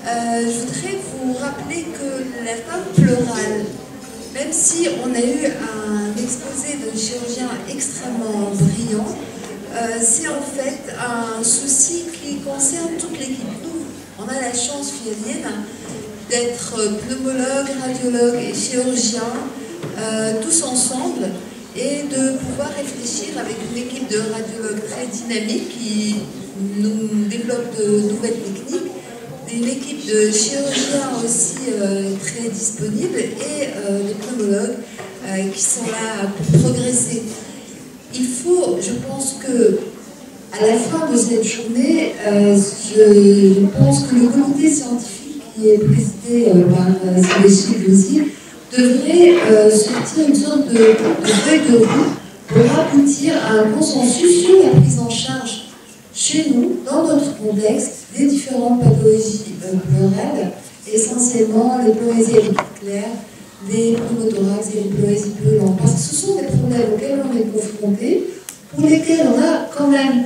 Je voudrais vous rappeler que la femme pleurale, même si on a eu un exposé de chirurgien extrêmement brillant, c'est en fait un souci qui concerne toute l'équipe. Nous, on a la chance, Fialine, d'être pneumologue, radiologue et chirurgien, tous ensemble, et de pouvoir réfléchir avec une équipe de radiologues très dynamique qui nous développe de nouvelles techniques, une équipe de chirurgiens aussi très disponible et des pneumologues qui sont là pour progresser. Il faut, je pense que à la fin de cette journée, je pense que le comité scientifique qui est présidé par Sébastien aussi devrait sortir une sorte de feuille de route pour aboutir à un consensus sur la prise en charge chez nous, dans notre contexte, des différentes pathologies pleurales, essentiellement les pleurésies auriculaires, les pneumothorax et les pleurésies peulantes. Parce que ce sont des problèmes auxquels on est confronté, pour lesquels on a quand même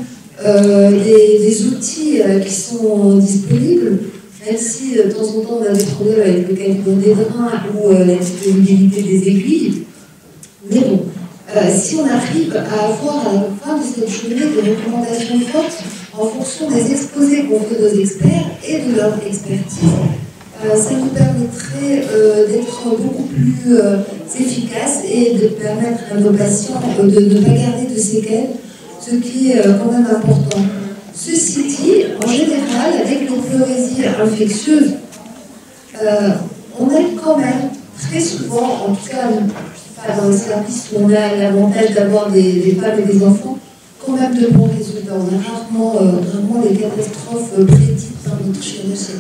des outils qui sont disponibles, même si de temps en temps on a des problèmes avec le calibre des drains ou la disponibilité des aiguilles. Mais bon, si on arrive à avoir à la fin de cette journée des recommandations fortes en fonction des exposés qu'ont fait nos experts et de leur expertise, ça nous permettrait d'être beaucoup plus efficaces et de permettre à nos patients de ne pas garder de séquelles, ce qui est quand même important. Ceci dit, en général, avec les pleurésies infectieuses, on a quand même très souvent, en tout cas dans le service où on a l'avantage d'avoir des femmes et des enfants, quand même de bons résultats. On a rarement des catastrophes prédites par notre chirurgien.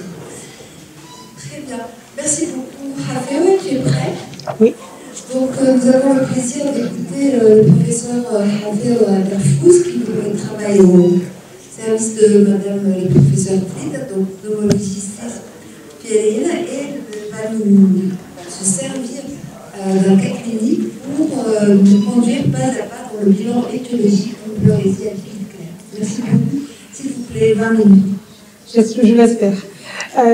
Très bien. Merci beaucoup. Raphaël, tu es prêt? Oui. Donc, nous avons le plaisir d'écouter le professeur Raphaël Aberfous, qui travaille au service de Madame le professeur Trid, donc pneumologiste Fialine, et va nous se servir d'un cas clinique pour nous conduire pas à pas dans le bilan étiologique de pleurésie auriculaire. Merci beaucoup. S'il vous plaît, 20 minutes. Je l'espère.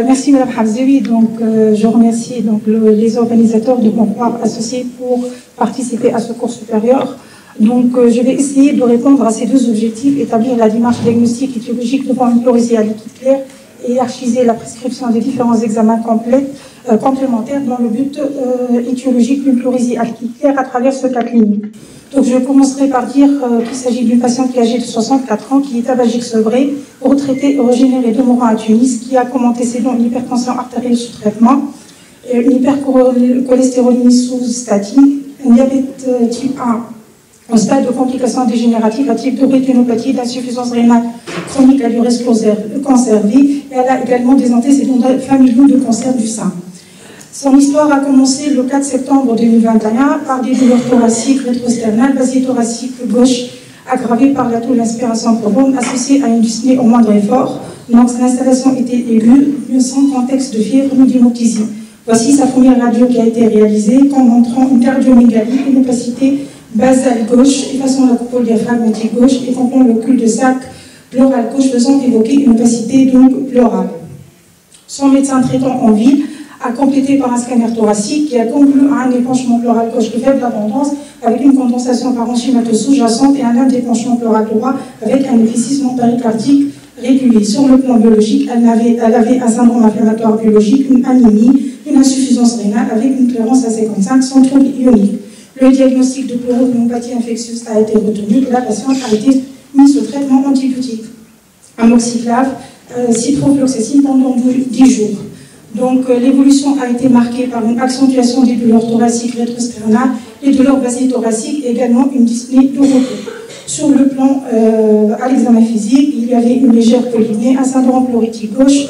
Merci Madame Hamzaoui. Donc, je remercie donc, les organisateurs de Concours Associés pour participer à ce cours supérieur. Donc, je vais essayer de répondre à ces deux objectifs, établir la démarche diagnostique étiologique devant une pleurésie auriculaire et archiver la prescription des différents examens complémentaires dans le but étiologique d'une pleurésie auriculaire à travers ce cas clinique. Donc, je commencerai par dire qu'il s'agit d'une patiente qui est âgée de 64 ans, qui est tabagique sevrée, retraitée originaire de Moran à Tunis, qui a comme antécédent une hypertension artérielle sous traitement, une hypercholestérolémie sous statine, un diabète type 1 en stade de complications dégénératives à type de rétinopathie, d'insuffisance rénale chronique à durée conservée, et elle a également des antécédents familiaux de cancer du sein. Son histoire a commencé le 4 septembre 2021 par des douleurs thoraciques rétrosternales, basiothoracique gauche, aggravées par la taux d'inspiration profonde associée à une dyspnée au moindre effort. Donc, l'installation était aiguë, sans contexte de fièvre ni d'hémoptysie. Voici sa première radio qui a été réalisée, en montrant une cardiomégalie, une opacité basale gauche, effaçant la coupole diaphragmatique gauche et comprenant le cul de sac pleural gauche, faisant évoquer une opacité donc pleurale. Son médecin traitant en ville a complété par un scanner thoracique qui a conclu à un épanchement pleural gauche de faible abondance avec une condensation parenchymatose sous-jacente et un dépenchement pleural droit avec un épaississement péricardique régulier. Sur le plan biologique, elle avait un syndrome inflammatoire biologique, une anémie, une insuffisance rénale avec une clairance à 55 sans trouble ionique. Le diagnostic de pleuropneumopathie infectieuse a été retenu et la patiente a été mise sous traitement antibiotique. Amoxiclave, ciprofloxacine pendant 10 jours. Donc, l'évolution a été marquée par une accentuation des douleurs thoraciques rétrosternales, les douleurs basithoraciques et également une dyspnée de repos. Sur le plan à l'examen physique, il y avait une légère polypnée, un syndrome pleuritique gauche,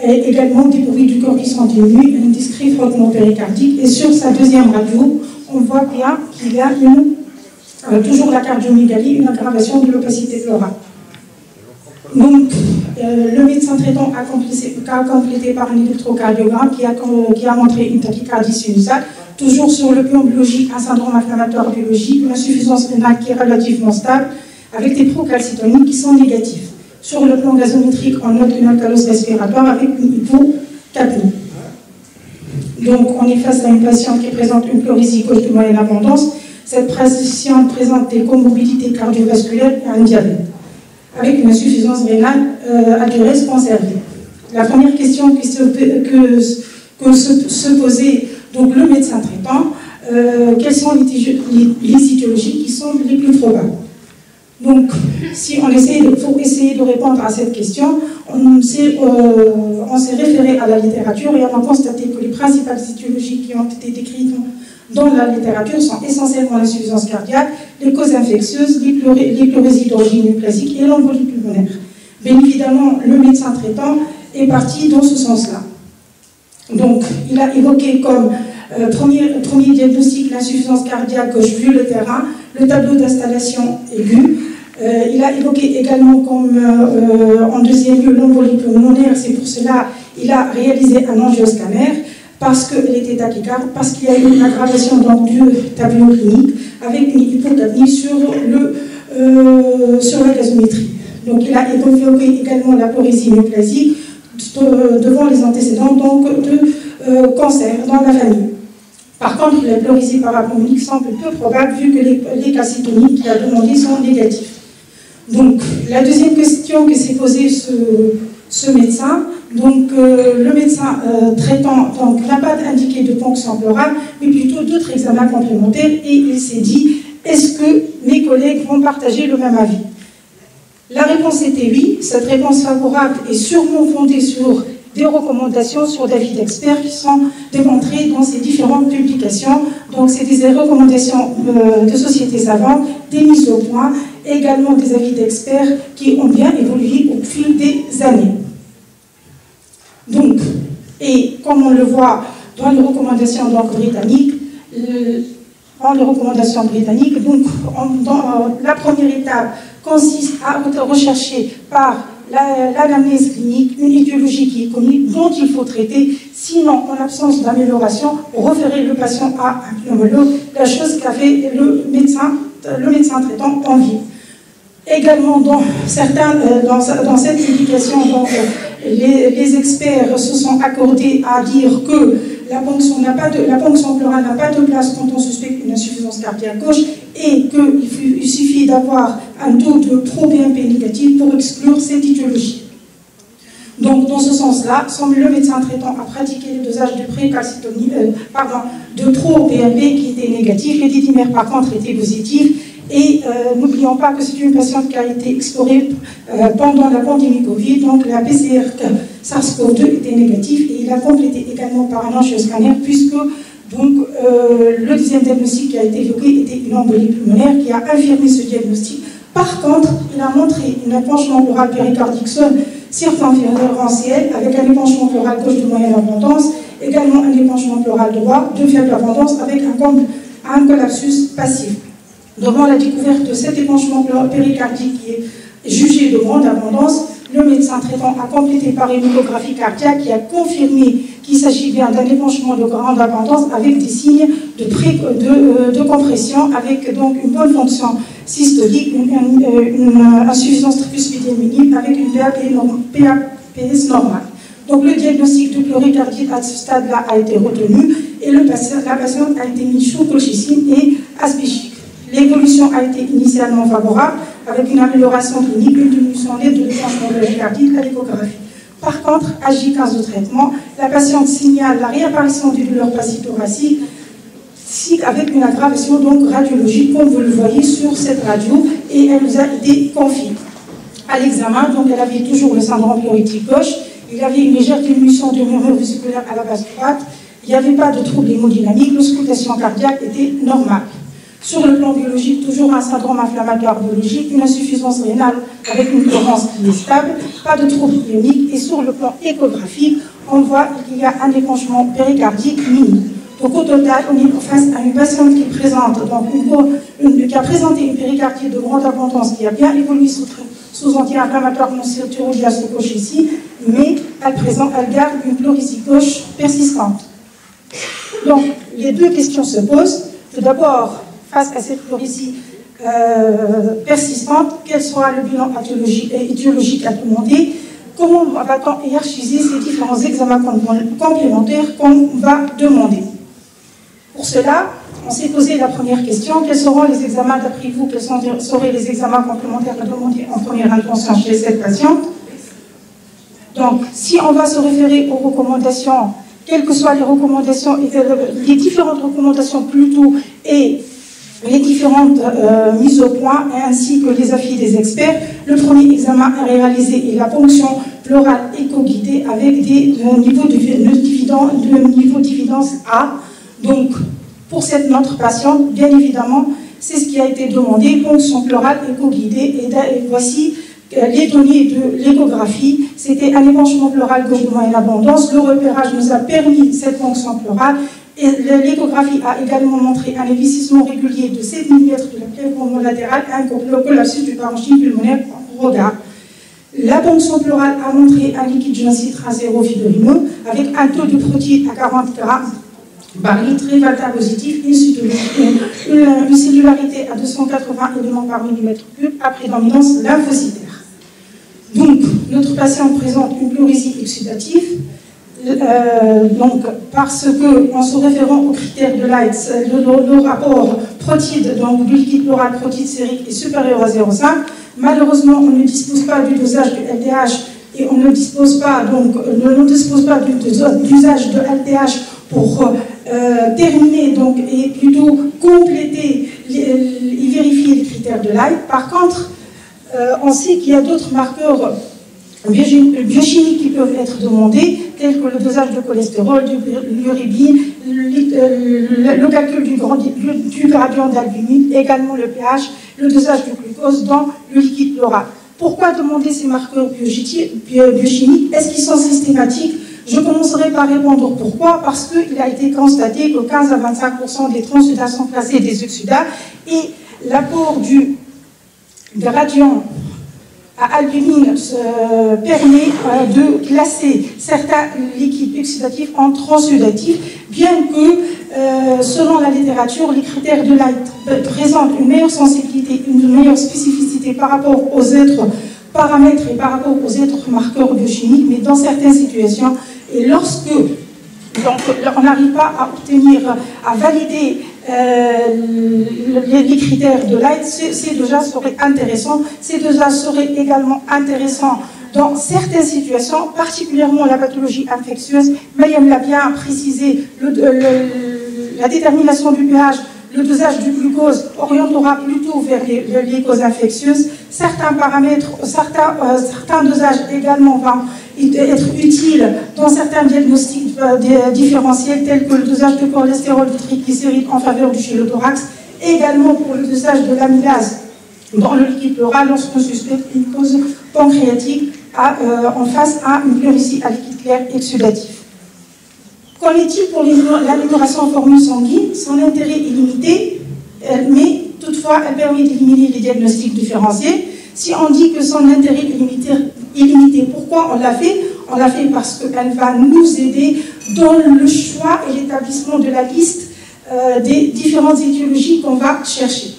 et également des bruits du corps qui sont diminués, un discret frottement péricardique. Et sur sa deuxième radio, on voit bien qu'il y a toujours la cardiomégalie, une aggravation de l'opacité pleurale. Donc, le médecin traitant a complété par un électrocardiogramme qui a montré une tachycardie sinusale. Toujours sur le plan biologique, un syndrome inflammatoire biologique, une insuffisance rénale qui est relativement stable, avec des procalcitoniques qui sont négatifs. Sur le plan gazométrique, on note une alcalose respiratoire avec une Donc, on est face à une patiente qui présente une pleurésie gauche de moyenne abondance. Cette patiente présente des comorbidités cardiovasculaires et un diabète, avec une insuffisance rénale à durée conservée. La première question que se posait donc le médecin traitant, quelles sont les étiologies qui sont les plus probables? Donc, si on pour essayer de répondre à cette question, on s'est référé à la littérature et on a constaté que les principales étiologies qui ont été décrites dans la littérature sont essentiellement l'insuffisance cardiaque, les causes infectieuses, les pleurésies d'origine néoplasique et l'embolie pulmonaire. Bien évidemment, le médecin traitant est parti dans ce sens-là. Donc, il a évoqué comme premier diagnostic l'insuffisance cardiaque gauche vu le terrain, le tableau d'installation aiguë. Il a évoqué également comme en deuxième lieu l'embolie pulmonaire. C'est pour cela qu'il a réalisé un angioscanner parce qu'elle était tachycarde, parce qu'il y a eu une aggravation donc, du tableau clinique avec une hypocapnie sur la gazométrie. Donc il a évoqué également la pleurésie néoplasique devant les antécédents donc, de cancer dans la famille. Par contre, la pleurésie parapulmonique semble peu probable vu que les calcitomies qu'il a demandées sont négatives. Donc, la deuxième question que s'est posée ce médecin, donc le médecin traitant n'a pas indiqué de ponction pleurale, mais plutôt d'autres examens complémentaires, et il s'est dit, est-ce que mes collègues vont partager le même avis? La réponse était oui. Cette réponse favorable est sûrement fondée sur des recommandations, sur d'avis d'experts qui sont démontrées dans ces différentes publications. Donc, c'est des recommandations de sociétés savantes, des mises au point, également des avis d'experts qui ont bien évolué au fil des années. Donc, et comme on le voit dans les recommandations britanniques, donc, la première étape consiste à rechercher par l'anamnèse clinique une étiologie qui est connue, dont il faut traiter, sinon, en l'absence d'amélioration, référer le patient à un pneumologue, la chose qu'a fait le médecin traitant en vie. Également, dans cette publication, donc, les experts se sont accordés à dire que la ponction pleurale n'a pas de place quand on suspecte une insuffisance cardiaque gauche et qu'il suffit d'avoir un taux de pro-BNP négatif pour exclure cette étiologie. Donc, dans ce sens-là, le médecin traitant a pratiqué le dosage de de pro-BNP qui était négatif, les dédimères par contre étaient positifs. Et n'oublions pas que c'est une patiente qui a été explorée pendant la pandémie Covid, donc la PCR SARS-CoV-2 était négative et il a complété également par un angioscanner puisque donc, le deuxième diagnostic qui a été évoqué était une embolie pulmonaire qui a infirmé ce diagnostic. Par contre, il a montré un épanchement pleural péricardique circonférentiel avec un épanchement pleural gauche de moyenne abondance, également un épanchement pleural droit de faible abondance avec un collapsus passif. Devant la découverte de cet épanchement péricardique qui est jugé de grande abondance, le médecin traitant a complété par une échographie cardiaque qui a confirmé qu'il s'agit bien d'un épanchement de grande abondance avec des signes de compression, avec donc une bonne fonction systolique, une insuffisance tricuspidée minime avec une PAPS normale. Donc le diagnostic de pleurécardite à ce stade-là a été retenu et la patiente a été mise sous colchicine et asbéchique. L'évolution a été initialement favorable avec une amélioration clinique, une diminution nette de l'épanchement pleurécardique à l'échographie. Par contre, à J15 de traitement, la patiente signale la réapparition des douleurs thoraciques avec une aggravation donc radiologique, comme vous le voyez sur cette radio, et elle nous a été confiée. À l'examen, donc elle avait toujours le syndrome pleuritique gauche, il y avait une légère diminution de murmure vésiculaire à la base droite, il n'y avait pas de trouble hémodynamique, l'auscultation cardiaque était normale. Sur le plan biologique, toujours un syndrome inflammatoire biologique, une insuffisance rénale avec une cohérence qui est stable, pas de trouble ionique, et sur le plan échographique, on voit qu'il y a un épanchement péricardique minime. Donc au total, on est face à une patiente qui présente qui a présenté une péricardite de grande abondance, qui a bien évolué sous anti-inflammatoire non stéroïdal sous colchicine, mais elle garde une pleurésie gauche persistante. Donc les deux questions se posent. Tout d'abord, face à cette pleurésie persistante, quel sera le bilan étiologique à demander? comment va-t-on hiérarchiser ces différents examens complémentaires qu'on va demander? Pour cela, on s'est posé la première question. Quels seront les examens, d'après vous, quels seraient les examens complémentaires à demander en première intention chez cette patiente? Donc, si on va se référer aux recommandations, quelles que soient les recommandations, les différentes recommandations plutôt, et les différentes mises au point, ainsi que les avis des experts, le premier examen à réaliser est la ponction pleurale éco-guidée avec des niveaux de d'évidence A. Donc, pour notre patiente, bien évidemment, c'est ce qui a été demandé, ponction pleurale éco-guidée, et voici les données de l'échographie. C'était un épanchement pleural gauche de moyenne abondance. Le repérage nous a permis cette ponction pleurale. Et l'échographie a également montré un épaississement régulier de 7 mm de la plaie pulmonaire, un collapsus du parenchyme pulmonaire en regard. La ponction pleurale a montré un liquide jaunâtre intraséro-fibrineux avec un taux de protéines à 40 grammes par litre, révalta positif, une cellularité à 280 éléments par millimètre cube à prédominance lymphocytaire. Donc, notre patient présente une pleurésie exudative. Donc, parce que, en se référant aux critères de Leitz, le rapport protide, donc du liquide pleural protide sérique est supérieur à 0,5. Malheureusement, on ne dispose pas du dosage du LDH et on ne dispose pas d'usage de LDH pour terminer donc, et plutôt compléter et vérifier les critères de Leitz. Par contre, on sait qu'il y a d'autres marqueurs biochimiques qui peuvent être demandés, tels que le dosage de cholestérol, de l'urine, le calcul du gradient d'albumine, également le pH, le dosage du glucose dans le liquide pleural. Pourquoi demander ces marqueurs biochimiques? Est-ce qu'ils sont systématiques? Je commencerai par répondre pourquoi. Parce qu'il a été constaté que 15 à 25% des transudats sont classés des exsudats et l'apport du gradient à albumine permet de classer certains liquides oxydatifs en transudatifs, bien que, selon la littérature, les critères de Leitz présentent une meilleure sensibilité, une meilleure spécificité par rapport aux autres paramètres et par rapport aux autres marqueurs biochimiques, mais dans certaines situations, et lorsque on n'arrive pas à obtenir, à valider les critères de Leitz, ces deux-là seraient intéressants. Ces deux-là seraient également intéressants dans certaines situations, particulièrement la pathologie infectieuse. Mayem l'a bien précisé, la détermination du pH, le dosage du glucose orientera plutôt vers les causes infectieuses. Certains paramètres, certains dosages également vont être utiles dans certains diagnostics différentiels tels que le dosage de cholestérol, de triglycérides en faveur du chylothorax, également pour le dosage de l'amylase dans le liquide pleural lorsqu'on suspecte une cause pancréatique en face à une pleurésie à liquide clair exsudatif. Qu'en est-il pour l'amélioration en formule sanguine? Son intérêt est limité, mais toutefois elle permet d'éliminer les diagnostics différentiels. Si on dit que son intérêt est limité, pourquoi on l'a fait? On l'a fait parce qu'elle va nous aider dans le choix et l'établissement de la liste des différentes étiologies qu'on va chercher.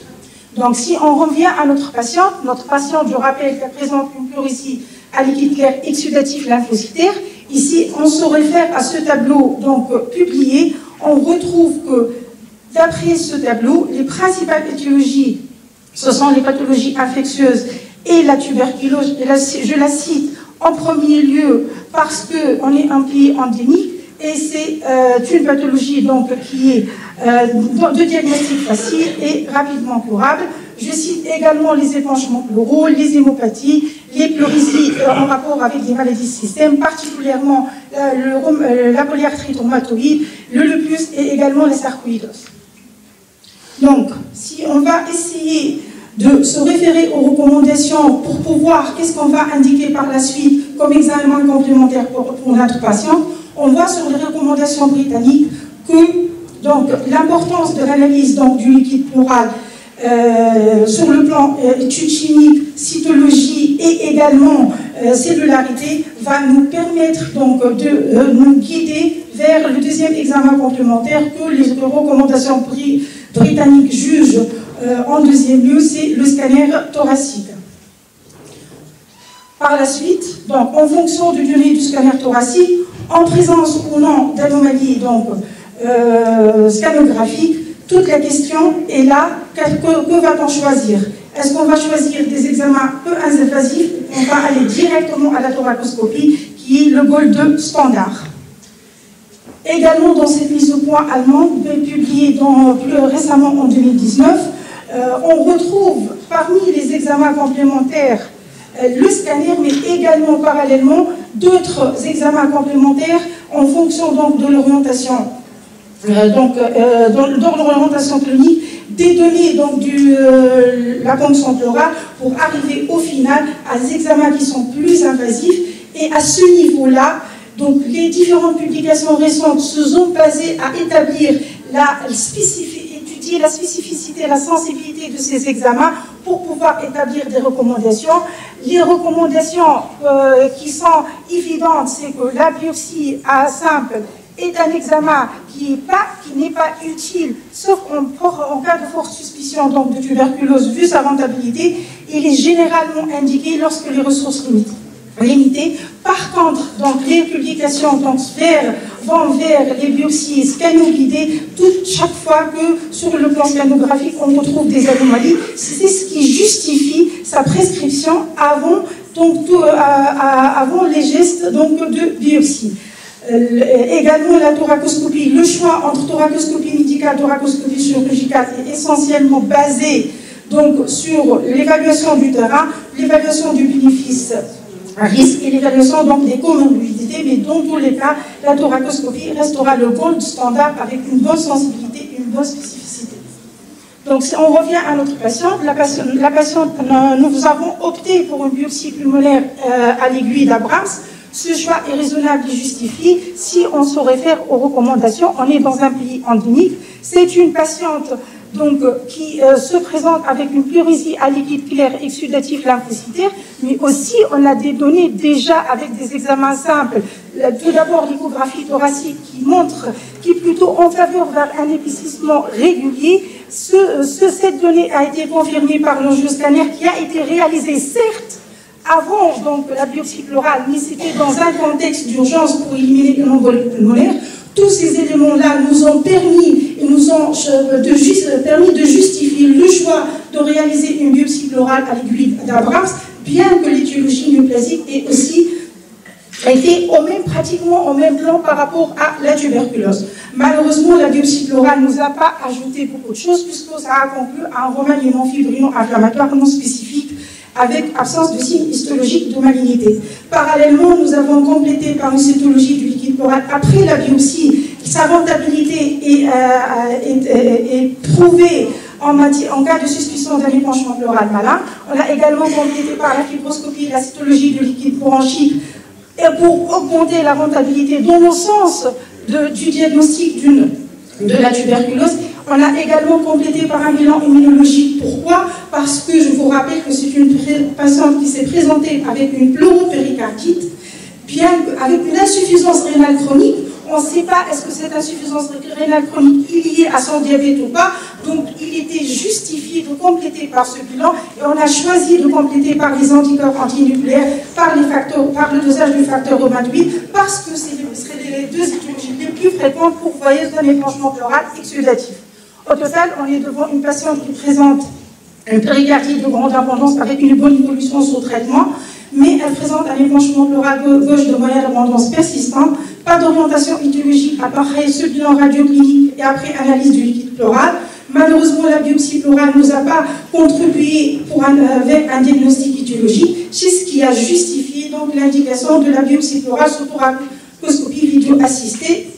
Donc si on revient à notre patiente, je rappelle qu'elle présente une pleurésie à liquide clair exsudatif lymphocytaire. Ici, on se réfère à ce tableau donc, publié. On retrouve que, d'après ce tableau, les principales étiologies, ce sont les pathologies infectieuses et la tuberculose. Je la cite en premier lieu parce qu'on est un pays endémique et c'est une pathologie donc, qui est de diagnostic facile et rapidement curable. Je cite également les épanchements pleuraux, les hémopathies, les pleurésies en rapport avec des maladies de système, particulièrement la polyarthrite rhumatoïde, le lupus et également les sarcoïdoses. Donc, si on va essayer de se référer aux recommandations pour pouvoir, qu'est-ce qu'on va indiquer par la suite comme examen complémentaire pour notre patient, on voit sur les recommandations britanniques que l'importance de l'analyse du liquide pleural sur le plan études chimiques, cytologie et également cellularité va nous permettre donc de nous guider vers le deuxième examen complémentaire que les recommandations britanniques jugent en deuxième lieu, c'est le scanner thoracique. Par la suite, donc, en fonction du durée du scanner thoracique, en présence ou non d'anomalies scannographiques, toute la question est là, que va-t-on choisir? Est-ce qu'on va choisir des examens peu invasifs ou on va aller directement à la thoracoscopie, qui est le gold standard? Également, dans cette mise au point allemande, publiée plus récemment en 2019, on retrouve parmi les examens complémentaires le scanner, mais également parallèlement d'autres examens complémentaires en fonction donc, de l'orientation l'orientation clinique, des données donc, de la ponction pleurale pour arriver au final à des examens qui sont plus invasifs. Et à ce niveau-là, donc, les différentes publications récentes se sont basées à établir étudier la spécificité, la sensibilité de ces examens pour pouvoir établir des recommandations. Les recommandations qui sont évidentes, c'est que la biopsie simple est un examen qui n'est pas utile, sauf en cas de forte suspicion donc, de tuberculose, vu sa rentabilité. Il est généralement indiqué lorsque les ressources limitées. Par contre, donc, les publications donc, vont vers les biopsies scanoguidées chaque fois que sur le plan scanographique on retrouve des anomalies. C'est ce qui justifie sa prescription avant les gestes donc, de biopsie. Également la thoracoscopie, le choix entre thoracoscopie médicale et thoracoscopie chirurgicale est essentiellement basé donc, sur l'évaluation du terrain, l'évaluation du bénéfice risque et l'évaluation donc des comorbidités, mais dans tous les cas, la thoracoscopie restera le gold standard avec une bonne sensibilité et une bonne spécificité. Donc si on revient à notre patiente, la patiente, nous avons opté pour une biopsie pulmonaire à l'aiguille d'Abrams. Ce choix est raisonnable et justifié si on se réfère aux recommandations. On est dans un pays endémique. C'est une patiente donc, qui se présente avec une pleurésie à liquide clair exsudatif lymphocytaire, mais aussi on a des données déjà avec des examens simples. Tout d'abord l'échographie thoracique qui est plutôt en faveur vers un épaississement régulier. Cette donnée a été confirmée par l'angioscanner qui a été réalisé certes avant donc, la biopsie pleurale, mais c'était dans un contexte d'urgence pour éliminer une embolie pulmonaire. Tous ces éléments-là nous ont permis de justifier le choix de réaliser une biopsie pleurale à l'aiguille d'Abrams, bien que l'étiologie néoplasique ait aussi été pratiquement au même plan par rapport à la tuberculose. Malheureusement, la biopsie pleurale ne nous a pas ajouté beaucoup de choses, puisque ça a conclu à un remaniement fibrino-inflammatoire non spécifique, avec absence de signes histologiques de malignité. Parallèlement, nous avons complété par une cytologie du liquide pleural après la biopsie. Sa rentabilité est prouvée en cas de suspicion d'un épanchement pleural malin. On a également complété par la fibroscopie la cytologie du liquide bronchique et pour augmenter la rentabilité dans le sens du diagnostic de la tuberculose. On a également complété par un bilan immunologique. Pourquoi? Parce que je vous rappelle que c'est une patiente qui s'est présentée avec une pleuropéricardite, bien qu'avec une insuffisance rénale chronique. On ne sait pas est-ce que cette insuffisance rénale chronique est liée à son diabète ou pas. Donc il était justifié de compléter par ce bilan et on a choisi de compléter par les anticorps antinucléaires, par le dosage du facteur Romain-8, parce que ce seraient les deux étiologies les plus fréquentes pour voyage d'un épanchement pleural exsudatif. Au total, on est devant une patiente qui présente une péricardite de grande abondance avec une bonne évolution sous traitement, mais elle présente un épanchement pleural gauche de moyenne abondance persistante, pas d'orientation étiologique à part ce bilan radioclinique et après analyse du liquide pleural. Malheureusement, la biopsie pleurale ne nous a pas contribué avec un diagnostic étiologique, c'est ce qui a justifié donc l'indication de la biopsie pleurale sous thoracoscopie vidéo assistée.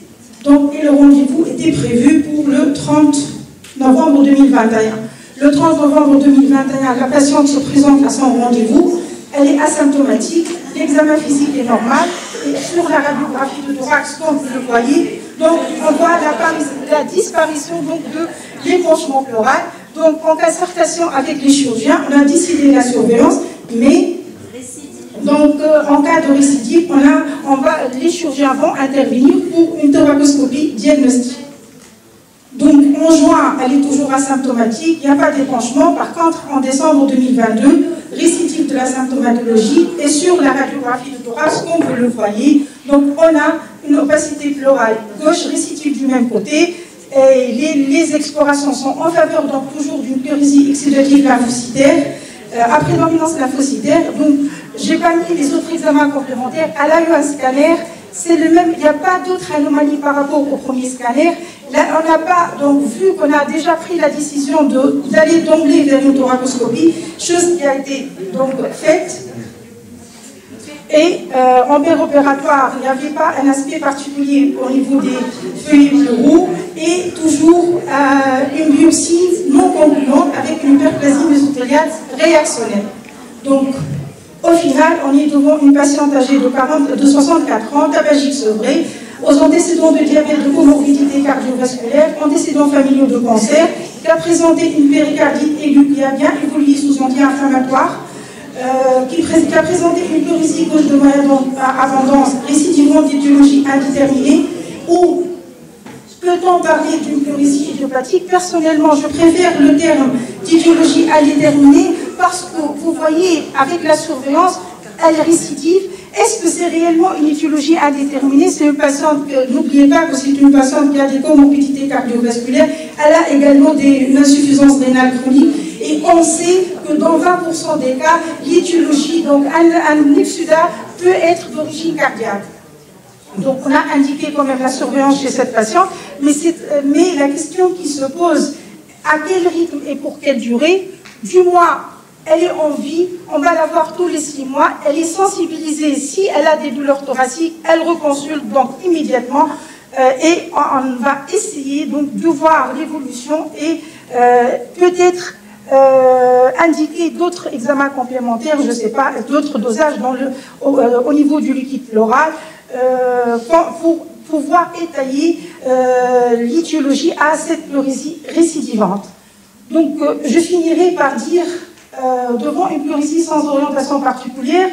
Donc, et le rendez-vous était prévu pour le 30 novembre 2021. Le 30 novembre 2021, la patiente se présente à son rendez-vous. Elle est asymptomatique, l'examen physique est normal, et sur la radiographie de thorax, comme vous le voyez, donc on voit la disparition donc, de l'épanchement pleural. Donc en concertation avec les chirurgiens, on a décidé la surveillance, mais donc en cas de récidive, les chirurgiens vont intervenir pour une thoracoscopie diagnostique. Donc en juin, elle est toujours asymptomatique, il n'y a pas d'épanchement. Par contre, en décembre 2022, récidive descriptif de la symptomatologie et sur la radiographie de thorax, comme vous le voyez. Donc on a une opacité pleurale gauche récidive du même côté. Et les explorations sont en faveur donc toujours d'une pleurésie exudative lymphocytaire à prédominance lymphocytaire. Donc j'ai pas mis les autres examens complémentaires. Elle a eu un scanner, c'est le même, il n'y a pas d'autre anomalie par rapport au premier scanner. Là, on n'a pas donc vu qu'on a déjà pris la décision d'aller d'emblée vers une thoracoscopie, chose qui a été donc faite. Et en père opératoire, il n'y avait pas un aspect particulier au niveau des feuillets pleuraux et toujours une biopsie non concluante avec une hyperplasie mésothéliale réactionnelle. Donc, au final, on est devant une patiente âgée de 64 ans, tabagique sevrée, aux antécédents de diabète, de comorbidité cardiovasculaire, antécédents familiaux de cancer, qui a présenté une péricardite aiguë qui a bien évolué sous anti-inflammatoire, qui a présenté une pleurésie gauche de moyenne abondance, récidivement d'étiologie indéterminée, ou peut-on parler d'une pleurésie idiopathique? Personnellement, je préfère le terme d'étiologie indéterminée parce que vous voyez, avec la surveillance, elle récidive. Est-ce que c'est réellement une étiologie indéterminée? C'est une patiente, n'oubliez pas que c'est une patiente qui a des comorbidités cardiovasculaires, elle a également une insuffisance rénale chronique, et on sait que dans 20% des cas, l'étiologie, donc un exudat, peut être d'origine cardiaque. Donc on a indiqué quand même la surveillance chez cette patiente, mais la question qui se pose, à quel rythme et pour quelle durée? Du moins, elle est en vie, on va la voir tous les 6 mois, elle est sensibilisée, si elle a des douleurs thoraciques, elle reconsulte donc immédiatement et on va essayer donc de voir l'évolution et peut-être indiquer d'autres examens complémentaires, je ne sais pas, d'autres dosages au niveau du liquide pleural pour pouvoir étayer l'étiologie à cette pleurésie récidivante. Donc je finirai par dire devant une pleurésie sans orientation particulière,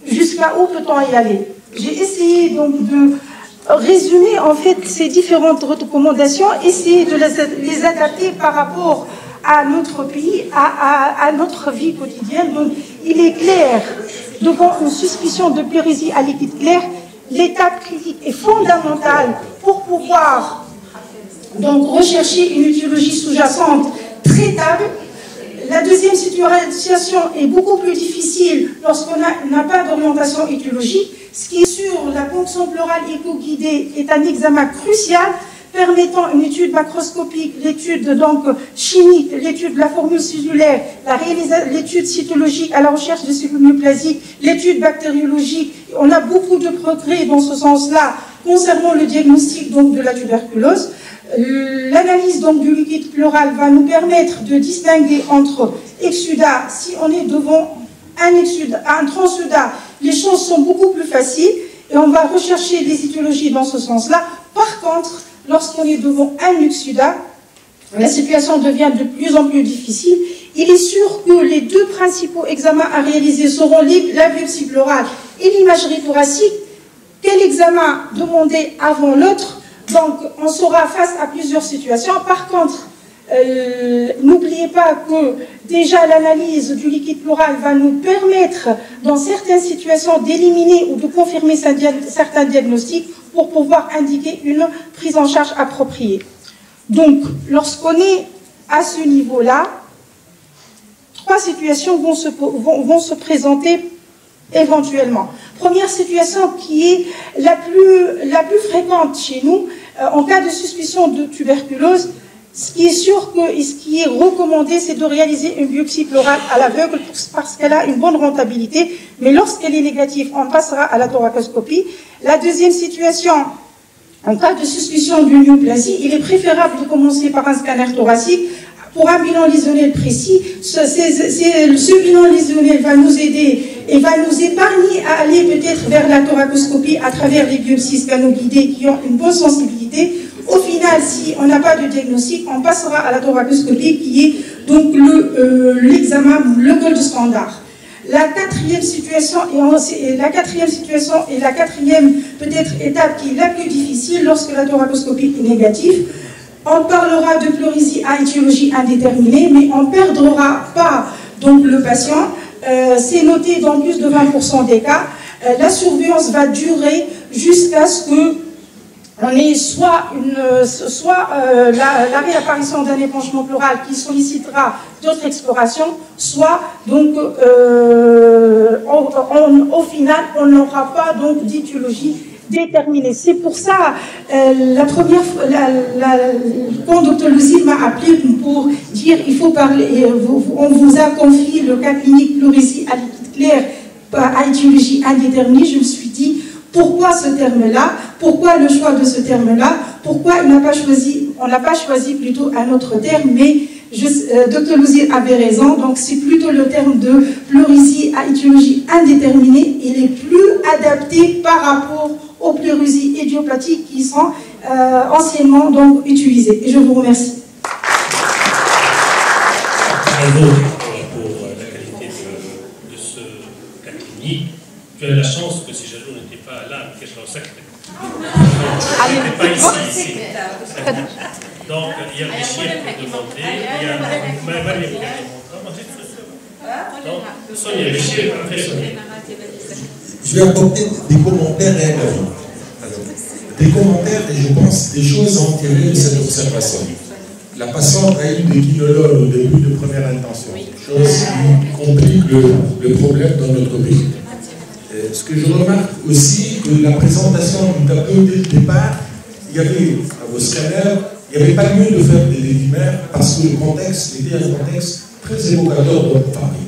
jusqu'à où peut-on y aller? J'ai essayé donc de résumer en fait ces différentes recommandations, essayer de les adapter par rapport à notre pays, à notre vie quotidienne. Donc il est clair, devant une suspicion de pleurésie à liquide clair, l'étape critique est fondamentale pour pouvoir donc rechercher une étiologie sous-jacente traitable. La deuxième situation est beaucoup plus difficile lorsqu'on n'a pas d'orientation étiologique. Ce qui est sûr, la ponction pleurale éco-guidée est un examen crucial permettant une étude macroscopique, l'étude donc chimique, l'étude de la formule cellulaire, l'étude cytologique à la recherche de cellules néoplasiques, l'étude bactériologique. On a beaucoup de progrès dans ce sens-là concernant le diagnostic donc de la tuberculose. L'analyse donc du liquide pleural va nous permettre de distinguer entre exudat. Si on est devant un transudat, les choses sont beaucoup plus faciles et on va rechercher les étiologies dans ce sens-là. Par contre, lorsqu'on est devant un exudat, la situation devient de plus en plus difficile. Il est sûr que les deux principaux examens à réaliser seront la biopsie pleurale et l'imagerie thoracique. Quel examen demander avant l'autre? Donc, on sera face à plusieurs situations. Par contre, n'oubliez pas que déjà l'analyse du liquide pleural va nous permettre, dans certaines situations, d'éliminer ou de confirmer certains diagnostics pour pouvoir indiquer une prise en charge appropriée. Donc, lorsqu'on est à ce niveau-là, 3 situations vont se présenter éventuellement. Première situation qui est la plus fréquente chez nous, en cas de suspicion de tuberculose, ce qui est sûr et ce qui est recommandé, c'est de réaliser une biopsie pleurale à l'aveugle parce qu'elle a une bonne rentabilité, mais lorsqu'elle est négative, on passera à la thoracoscopie. La deuxième situation, en cas de suspicion d'une néoplasie, il est préférable de commencer par un scanner thoracique pour un bilan lésionnel précis. Ce bilan lésionnel va nous aider et va nous épargner à aller peut-être vers la thoracoscopie à travers les biopsies scanoguidées qui ont une bonne sensibilité. Au final, si on n'a pas de diagnostic, on passera à la thoracoscopie qui est donc l'examen, le gold standard. La quatrième situation et la quatrième peut-être étape qui est la plus difficile lorsque la thoracoscopie est négative. On parlera de pleurésie à étiologie indéterminée, mais on ne perdra pas donc le patient c'est noté dans plus de 20% des cas. La surveillance va durer jusqu'à ce que on ait soit la réapparition d'un épanchement pleural qui sollicitera d'autres explorations, soit donc au final on n'aura pas donc d'étiologie déterminée. C'est pour ça la première fois, quand Dr Lucie m'a appelé pour dire il faut parler, on vous a confié le cas clinique pleurésie à liquide clair à étiologie indéterminée, je me suis dit pourquoi ce terme-là? Pourquoi le choix de ce terme-là? Pourquoi on n'a pas choisi plutôt un autre terme? Mais Dr Lucie avait raison, donc c'est plutôt le terme de pleurésie à étiologie indéterminée. Il est plus adapté par rapport aux pleurésies idiopathiques qui sont anciennement donc utilisées. Et je vous remercie. Bravo pour la qualité de ce cas clinique. Tu as la chance que si Jalou n'était pas là, qu'elle soit sacrée. Elle n'était pas ici. Donc, il y a des chiffres pour demander. Il y a Marie qui a donc, Sonia, les chiffres après Sonia. Je vais apporter des commentaires et un avis. Alors, des commentaires et je pense des choses à en tirer de cette observation. La patiente a eu des guinolones au début de première intention, chose qui complique le problème dans notre pays. Ce que je remarque aussi, que la présentation du tableau dès le départ, il y avait, à vos scanners, il n'y avait pas lieu de faire des dédimères parce que le contexte était un contexte très évocateur de Paris.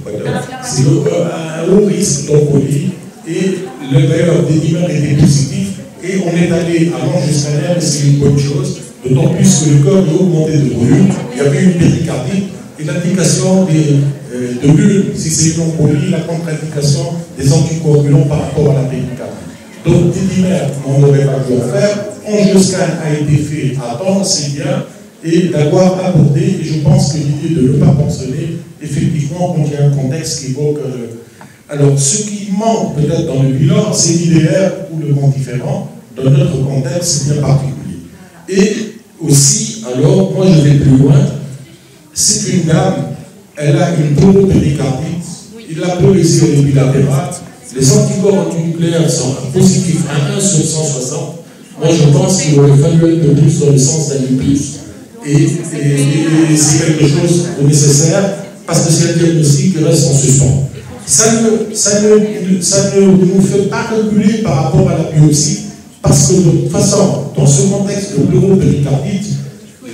C'est un haut risque d'embolie et le d'ailleurs dédimère était positif et on est allé à l'ange scanner et c'est une bonne chose, d'autant plus que le corps est augmenté de volume, il y avait une péricardite et l'indication de l'une, si c'est une embolie, la contre-indication des anticoagulants par rapport à la péricardite. Donc, dédimère, on n'aurait pas dû en faire. Angioscan a été fait à temps, c'est bien, et d'avoir abordé, et je pense que l'idée de ne pas mentionner, effectivement, quand il y a un contexte qui évoque. Alors, ce qui manque peut-être dans le bilan, c'est l'IDR ou le quantiférant. Dans notre contexte, c'est bien particulier. Et aussi, alors, moi je vais plus loin, c'est une dame, elle a une pleuropéricardite, il a pleurésie bilatérale, les anticorps antinucléaires sont positifs à 1 sur 160. Moi je pense qu'il aurait fallu être plus dans le sens d'un plus. Et c'est quelque chose de nécessaire parce que c'est un diagnostic qui reste en suspens. Ça ne nous fait pas reculer par rapport à la biopsie parce que de toute façon, dans ce contexte de pleuropéricardite,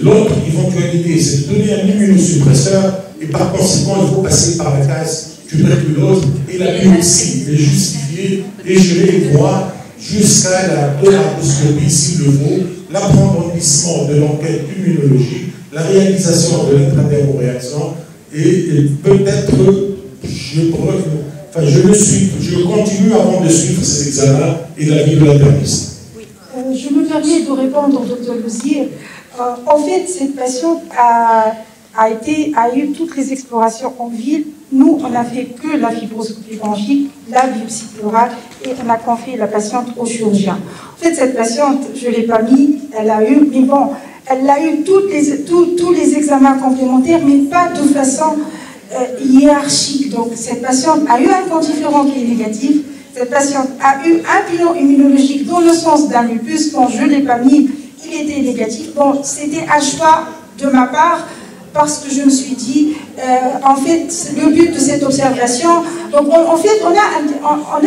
l'autre éventualité, c'est de donner un immunosuppresseur et par conséquent, il faut passer par la case tuberculose et la biopsie est justifiée et je vais voir jusqu'à la thoracoscopie s'il le faut, l'approfondissement de l'enquête immunologique, la réalisation de l'intradermoréaction et peut-être, je continue avant de suivre ces examens et l'avis de l'interniste. Je me permets de répondre au Dr Lucie. En fait, cette patiente a eu toutes les explorations en ville. Nous, on n'a fait que la fibroscopie bronchique, la biopsie pleurale, et on a confié la patiente au chirurgien. En fait, cette patiente, je ne l'ai pas mis, elle a eu, mais bon, elle a eu tous les examens complémentaires, mais pas de façon hiérarchique. Donc, cette patiente a eu un quantiférant qui est négatif. Cette patiente a eu un bilan immunologique dans le sens d'un lupus. Quand je ne l'ai pas mis, il était négatif. Bon, c'était un choix de ma part parce que je me suis dit, en fait, le but de cette observation, donc en fait, on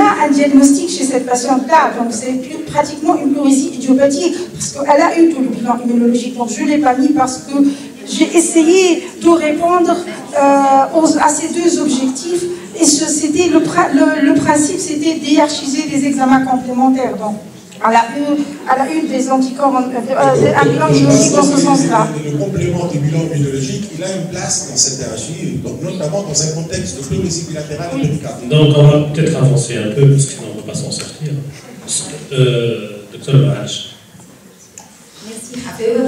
a un diagnostic chez cette patiente-là, donc c'est pratiquement une pleurésie idiopathique, parce qu'elle a eu tout le bilan immunologique, donc je ne l'ai pas mis parce que j'ai essayé de répondre à ces deux objectifs, et c'était le principe, c'était d'hiérarchiser des examens complémentaires. Donc, elle a eu des anticorps, un bilan immunologique dans ce sens-là. Le complément du bilan immunologique, il a une place dans cette hiérarchie, notamment dans un contexte de pleurésie bilatérale et péricardite. Donc, on va peut-être avancer un peu, parce que sinon on ne peut pas s'en sortir. Dr Mahaj. Merci, Hafeur.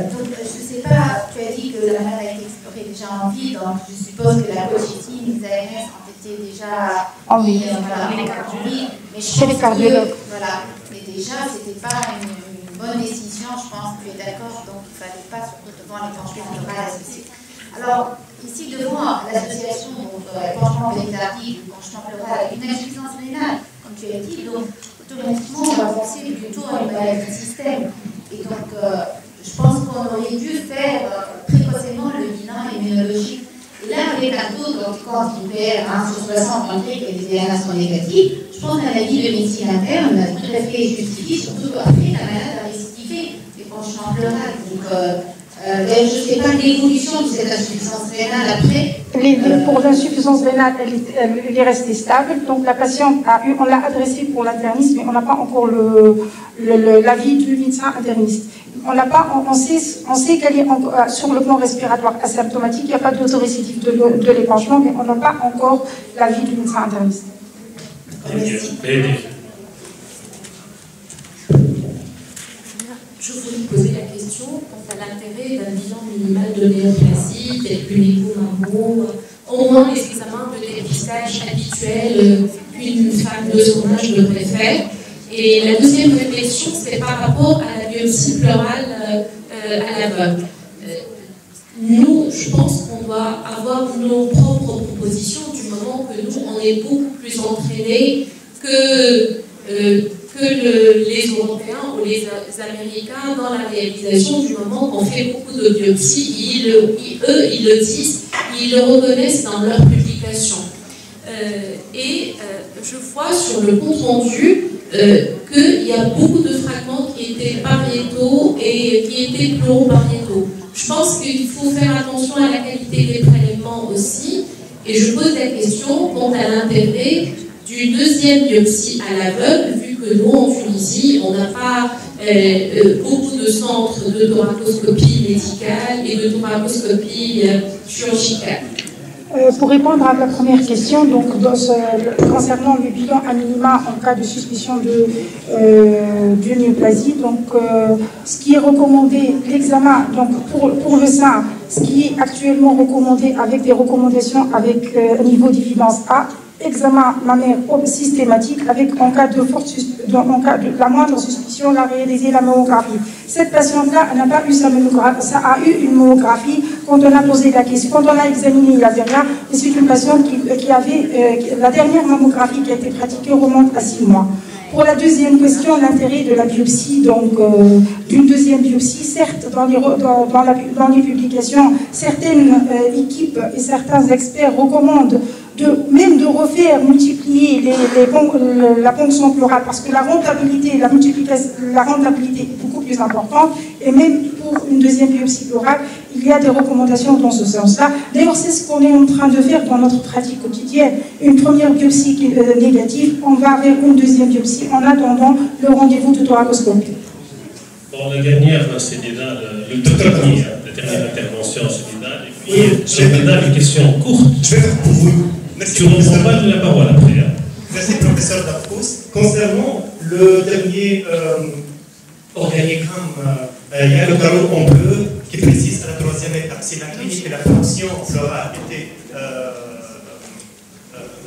Donc, je ne sais pas, tu as dit que la malade a été explorée déjà en vie, donc je suppose que la logitine, les ARS ont été déjà en vie. Mais chez les cardiologues. Voilà, mais déjà, ce n'était pas une bonne décision, je pense que tu es d'accord, donc il ne fallait pas, surtout devant les penchements de base. Alors, ici devant l'association penchement vétérinaire, penchement pleural avec une insuffisance rénale, comme tu as dit, donc automatiquement on va penser plutôt à une maladie de système. Et donc je pense qu'on aurait dû faire précocement le bilan immunologique. Et là, avec un taux d'anticorps IPR 1 sur 60 malgré que les DNA sont négatifs, je pense qu'un avis de médecine interne tout à fait justifié, surtout après la malade a récidivé des penchements pleurales. Donc, je ne sais pas l'évolution de cette insuffisance rénale après. Pour l'insuffisance rénale, elle est restée stable. Donc la patiente on l'a adressée pour l'internisme, mais on n'a pas encore l'avis du médecin interniste. On sait qu'elle est sur le plan respiratoire asymptomatique, il n'y a pas d'autorécidive de l'épanchement, mais on n'a pas encore l'avis du médecin interniste. Je voulais poser la question quant à l'intérêt d'un bilan minimal de néoplasie, tel que l'écho-mammo, au moins les examens de dépistage habituels qu'une femme de son âge devrait faire. Et la deuxième réflexion, c'est par rapport à la biopsie pleurale à l'aveugle. Nous, je pense qu'on doit avoir nos propres propositions du moment que nous, on est beaucoup plus entraînés que les Européens ou les Américains dans la réalisation du moment qu'on fait beaucoup de biopsies. Eux, ils le disent, ils le reconnaissent dans leurs publications. Je vois sur le compte rendu qu'il y a beaucoup de fragments qui étaient pariétaux et qui étaient pleuropariétaux. Je pense qu'il faut faire attention à la qualité des prélèvements aussi. Et je pose la question quant à l'intérêt d'une deuxième biopsie à l'aveugle, vu que nous, en Tunisie, on n'a pas beaucoup de centres de thoracoscopie médicale et de thoracoscopie chirurgicale. Pour répondre à la première question, donc concernant le bilan à minima en cas de suspicion d'une néoplasie, donc ce qui est recommandé, l'examen donc pour le sein, ce qui est actuellement recommandé avec des recommandations avec un niveau d'évidence A, examen mammaire systématique avec en cas de la moindre suspicion, on a réalisé la mammographie. Cette patiente-là n'a pas eu sa mammographie, ça a eu une mammographie quand on a posé la question, quand on a examiné, il n'y avait rien, et c'est une patiente qui avait la dernière mammographie qui a été pratiquée remonte à 6 mois. Pour la deuxième question, l'intérêt de la biopsie, donc d'une deuxième biopsie, certes, dans les publications, certaines équipes et certains experts recommandent même de refaire, multiplier la ponction pleurale, parce que la rentabilité est beaucoup plus importante, et même pour une deuxième biopsie pleurale, il y a des recommandations dans ce sens-là. D'ailleurs, c'est ce qu'on est en train de faire dans notre pratique quotidienne. Une première biopsie qui est négative, on va vers une deuxième biopsie en attendant le rendez-vous de thoracoscopie. Bon, la dernière, c'est déjà le docteur Camille, la dernière intervention, c'est déjà. Et puis, j'ai maintenant une question courte. Je vais faire pour vous. Merci, tu n'auras pas la parole après. Hein. Merci, professeur Darfous. Concernant le dernier organigramme, il y a le carreau en bleu qui précise à la troisième étape si la clinique et la fonction pleurale étaient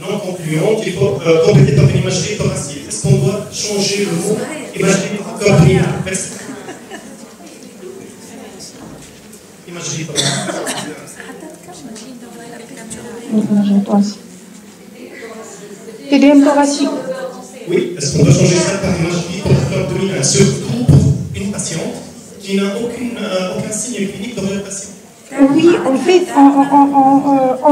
non concluantes, il faut compléter par une imagerie thoracique. Est-ce qu'on doit changer le mot imagerie thoracique? Merci. Imagerie thoracique. TDM thoracique. Oui, est-ce qu'on doit changer ça par imagerie thoracique, surtout pour une patiente qui n'a aucun signe clinique de réparation? Oui, en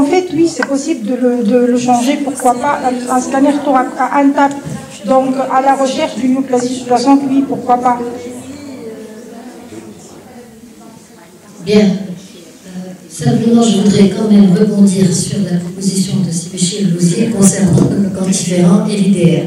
fait, oui, c'est possible de le changer, pourquoi pas, un scanner thoracique, un TAP, donc à la recherche d'une néoplasie sous-jacente, oui, pourquoi pas. Bien. Simplement, je voudrais quand même rebondir sur la proposition de Béchir Louzier concernant le quantiférant et l'IDR.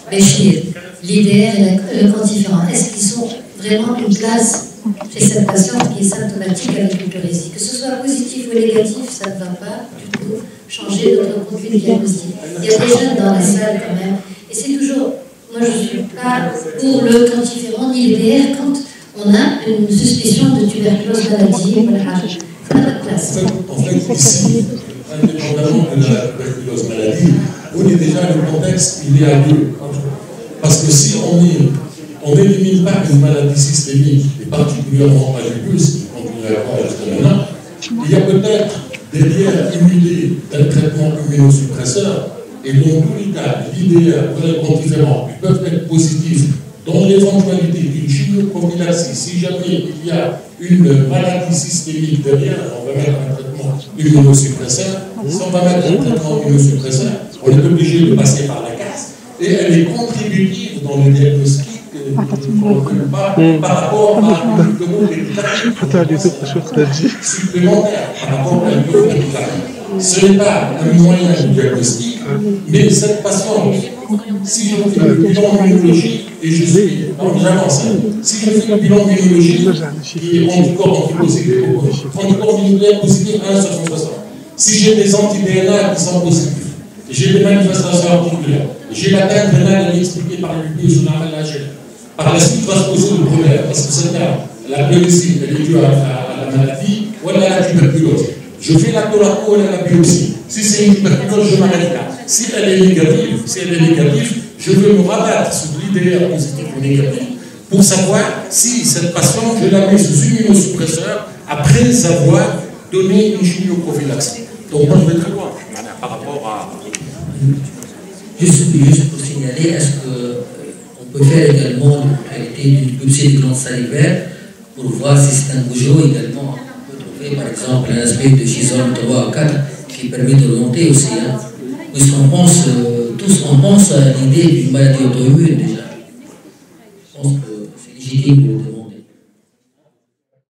Béchir, l'IDR et le quantiférant, est-ce qu'ils sont vraiment une classe chez cette patiente qui est symptomatique avec une pleurésie? Que ce soit positif ou négatif, ça ne va pas du tout changer notre profil diagnostic. Il y a des jeunes dans la salle quand même, et c'est toujours, moi je ne suis pas pour le quantiférant ni l'IDR quand on a une suspicion de tuberculose maladie. En fait, ici, indépendamment de la tuberculose maladie, on est déjà dans le contexte, il y a deux. Parce que si on n'élimine pas une maladie systémique, et particulièrement pas du plus, qui continue à avoir jusqu'à maintenant, il y a peut-être derrière une idée d'un traitement immunosuppresseur, et donc tous les cas, l'idée ou les contiférants peuvent être positifs dans l'éventualité d'une chimioprophylaxie. Si jamais il y a une maladie systémique derrière, on va mettre un traitement immunosuppresseur. Si on va mettre un traitement immunosuppresseur, on est obligé de passer par la case, et elle est contributive dans le diagnostic par rapport à un supplémentaire par rapport à une. Ce n'est pas un moyen de diagnostic, mais cette patiente, si je fais le bilan immunologique, et je suis en avance, si je fais le bilan immunologique qui est anticorps antipositif, anticorps immunitaire positif 1 sur 160, si j'ai des anti-DNA qui sont positifs, j'ai des manifestations articulaires, j'ai l'atteinte rénale expliquée par le biojournal de la gène. Par la suite, va se poser le problème. Est-ce que c'est la biopsie, elle est due à la maladie ou à la tuberculose? Je fais la thoraco ou la biopsie. Si c'est une tuberculose, je m'arrête là. Si elle est négative, je veux me rabattre sur l'IDR positif ou négatif pour savoir si cette patiente, je la mets sous immunosuppresseur après avoir donné une chimioprophylaxie. Donc, moi, je vais très loin par rapport à. Juste pour signaler, est-ce qu'on peut faire également la qualité d'une biopsie de glande salivaire pour voir si c'est un bourgeot également? On peut trouver par exemple un aspect de schizome 3 à 4 qui permet d'orienter aussi. Hein, puisqu'on pense, tous on pense à l'idée d'une maladie auto-immune déjà. Je pense que c'est légitime de